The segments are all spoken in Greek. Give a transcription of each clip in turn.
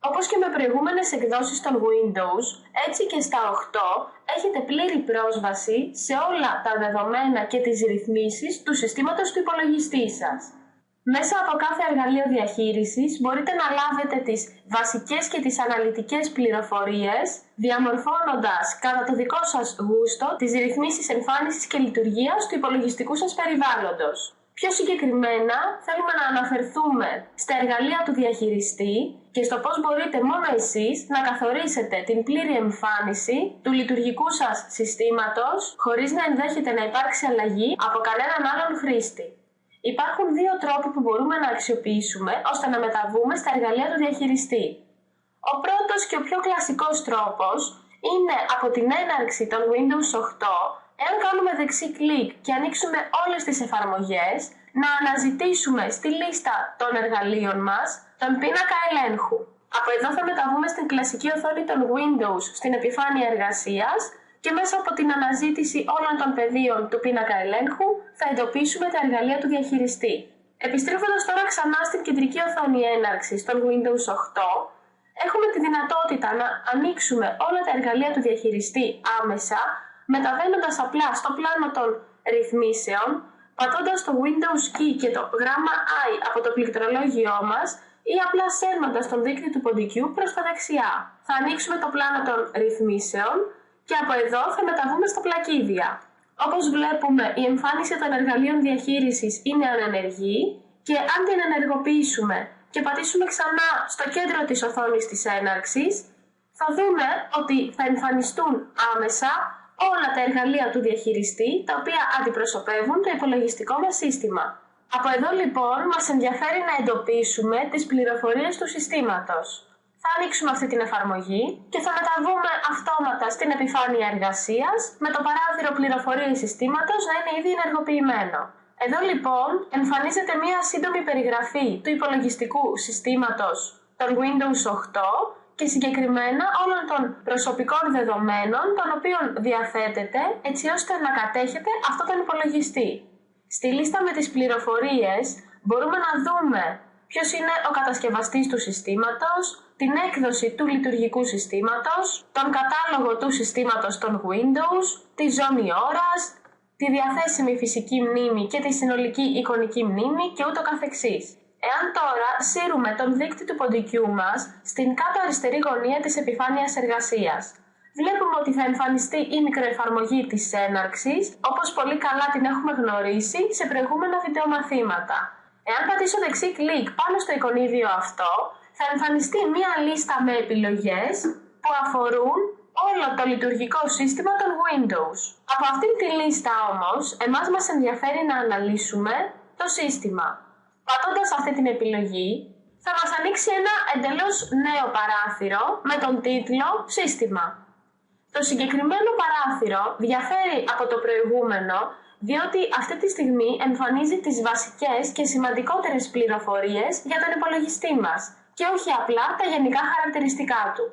Όπως και με προηγούμενες εκδόσεις των Windows, έτσι και στα 8 έχετε πλήρη πρόσβαση σε όλα τα δεδομένα και τις ρυθμίσεις του συστήματος του υπολογιστή σας. Μέσα από κάθε εργαλείο διαχείρισης μπορείτε να λάβετε τις βασικές και τις αναλυτικές πληροφορίες, διαμορφώνοντας κατά το δικό σας γούστο τις ρυθμίσεις εμφάνισης και λειτουργίας του υπολογιστικού σας περιβάλλοντος. Πιο συγκεκριμένα, θέλουμε να αναφερθούμε στα εργαλεία του διαχειριστή και στο πώς μπορείτε μόνο εσείς να καθορίσετε την πλήρη εμφάνιση του λειτουργικού σας συστήματος, χωρίς να ενδέχεται να υπάρξει αλλαγή από κανέναν άλλον χρήστη. Υπάρχουν δύο τρόποι που μπορούμε να αξιοποιήσουμε ώστε να μεταβούμε στα εργαλεία του διαχειριστή. Ο πρώτος και ο πιο κλασικός τρόπος είναι από την έναρξη των Windows 8, εάν κάνουμε δεξί κλικ και ανοίξουμε όλες τις εφαρμογές, να αναζητήσουμε στη λίστα των εργαλείων μας τον πίνακα ελέγχου. Από εδώ θα μεταβούμε στην κλασική οθόνη των Windows στην επιφάνεια εργασίας και μέσα από την αναζήτηση όλων των πεδίων του πίνακα ελέγχου θα εντοπίσουμε τα εργαλεία του διαχειριστή. Επιστρέφοντας τώρα ξανά στην κεντρική οθόνη έναρξης των Windows 8, έχουμε τη δυνατότητα να ανοίξουμε όλα τα εργαλεία του διαχειριστή άμεσα, μεταβαίνοντας απλά στο πλάνο των ρυθμίσεων, πατώντας το Windows Key και το γράμμα I από το πληκτρολόγιό μας ή απλά σέρνοντας τον δείκτη του ποντικού προς τα δεξιά. Θα ανοίξουμε το πλάνο των ρυθμίσεων και από εδώ θα μεταβούμε στα πλακίδια. Όπως βλέπουμε, η εμφάνιση των εργαλείων διαχείρισης είναι ανενεργή και αν την ενεργοποιήσουμε και πατήσουμε ξανά στο κέντρο της οθόνης της έναρξης, θα δούμε ότι θα εμφανιστούν άμεσα όλα τα εργαλεία του διαχειριστή, τα οποία αντιπροσωπεύουν το υπολογιστικό μας σύστημα. Από εδώ λοιπόν μας ενδιαφέρει να εντοπίσουμε τις πληροφορίες του συστήματος. Θα ανοίξουμε αυτή την εφαρμογή και θα μεταβούμε αυτόματα στην επιφάνεια εργασίας με το παράθυρο πληροφορίες συστήματος να είναι ήδη ενεργοποιημένο. Εδώ λοιπόν εμφανίζεται μία σύντομη περιγραφή του υπολογιστικού συστήματος των Windows 8 και συγκεκριμένα όλων των προσωπικών δεδομένων των οποίων διαθέτεται έτσι ώστε να κατέχετε αυτόν τον υπολογιστή. Στη λίστα με τις πληροφορίες μπορούμε να δούμε ποιος είναι ο κατασκευαστής του συστήματος, την έκδοση του λειτουργικού συστήματος, τον κατάλογο του συστήματος των Windows, τη ζώνη ώρας, τη διαθέσιμη φυσική μνήμη και τη συνολική εικονική μνήμη και ούτω καθεξής. Εάν τώρα σύρουμε τον δείκτη του ποντικού μας στην κάτω αριστερή γωνία της επιφάνειας εργασίας, βλέπουμε ότι θα εμφανιστεί η μικροεφαρμογή της έναρξης, όπως πολύ καλά την έχουμε γνωρίσει σε προηγούμενα βιντεομαθήματα. Εάν πατήσω δεξί κλικ πάνω στο εικονίδιο αυτό, θα εμφανιστεί μία λίστα με επιλογές που αφορούν όλο το λειτουργικό σύστημα των Windows. Από αυτήν τη λίστα όμως, εμάς μας ενδιαφέρει να αναλύσουμε το σύστημα. Πατώντας αυτή την επιλογή, θα μας ανοίξει ένα εντελώς νέο παράθυρο με τον τίτλο «Σύστημα». Το συγκεκριμένο παράθυρο διαφέρει από το προηγούμενο, διότι αυτή τη στιγμή εμφανίζει τις βασικές και σημαντικότερες πληροφορίες για τον υπολογιστή μας και όχι απλά τα γενικά χαρακτηριστικά του.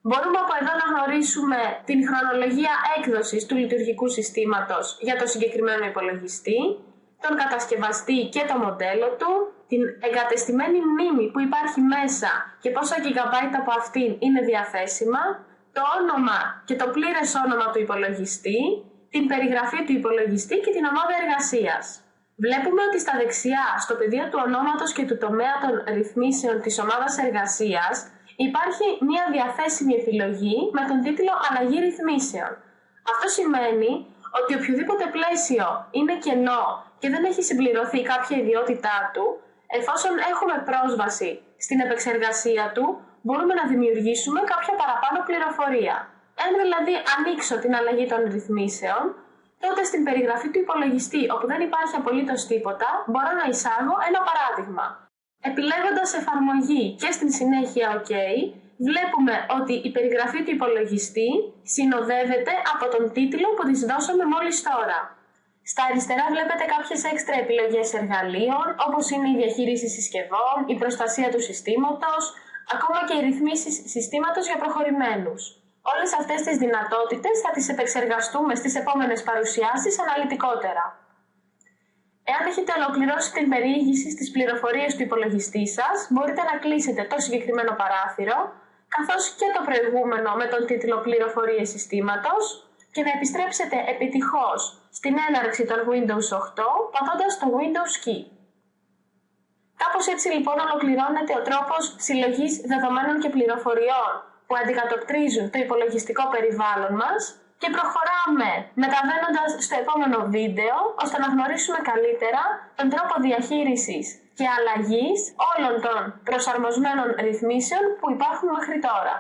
Μπορούμε από εδώ να γνωρίσουμε την χρονολογία έκδοσης του λειτουργικού συστήματος για το συγκεκριμένο υπολογιστή, τον κατασκευαστή και το μοντέλο του, την εγκατεστημένη μνήμη που υπάρχει μέσα και πόσα GB από αυτήν είναι διαθέσιμα, το όνομα και το πλήρες όνομα του υπολογιστή, την περιγραφή του υπολογιστή και την ομάδα εργασίας. Βλέπουμε ότι στα δεξιά, στο πεδίο του ονόματος και του τομέα των ρυθμίσεων της ομάδας εργασίας, υπάρχει μια διαθέσιμη επιλογή με τον τίτλο «Αλλαγή ρυθμίσεων». Αυτό σημαίνει ότι οποιοδήποτε πλαίσιο είναι κενό και δεν έχει συμπληρωθεί κάποια ιδιότητά του, εφόσον έχουμε πρόσβαση στην επεξεργασία του, μπορούμε να δημιουργήσουμε κάποια παραπάνω πληροφορία. Αν δηλαδή ανοίξω την αλλαγή των ρυθμίσεων, τότε στην περιγραφή του υπολογιστή, όπου δεν υπάρχει απολύτως τίποτα, μπορώ να εισάγω ένα παράδειγμα. Επιλέγοντας εφαρμογή και στην συνέχεια OK, βλέπουμε ότι η περιγραφή του υπολογιστή συνοδεύεται από τον τίτλο που της δώσαμε μόλις τώρα. Στα αριστερά βλέπετε κάποιες έξτρα επιλογές εργαλείων, όπως είναι η διαχείριση συσκευών, η προστασία του συστήματος, ακόμα και οι ρυθμίσεις συστήματος για προχωρημένους. Όλες αυτές τις δυνατότητες θα τις επεξεργαστούμε στις επόμενες παρουσιάσεις αναλυτικότερα. Εάν έχετε ολοκληρώσει την περιήγηση στις πληροφορίες του υπολογιστή σας, μπορείτε να κλείσετε το συγκεκριμένο παράθυρο, καθώς και το προηγούμενο με τον τίτλο «Πληροφορίες συστήματος» και να επιστρέψετε επιτυχώς στην έναρξη των Windows 8 πατώντας το Windows Key. Κάπως έτσι λοιπόν ολοκληρώνεται ο τρόπος συλλογής δεδομένων και πληροφοριών που αντικατοπτρίζουν το υπολογιστικό περιβάλλον μας και προχωράμε μεταβαίνοντας στο επόμενο βίντεο ώστε να γνωρίσουμε καλύτερα τον τρόπο διαχείρισης και αλλαγής όλων των προσαρμοσμένων ρυθμίσεων που υπάρχουν μέχρι τώρα.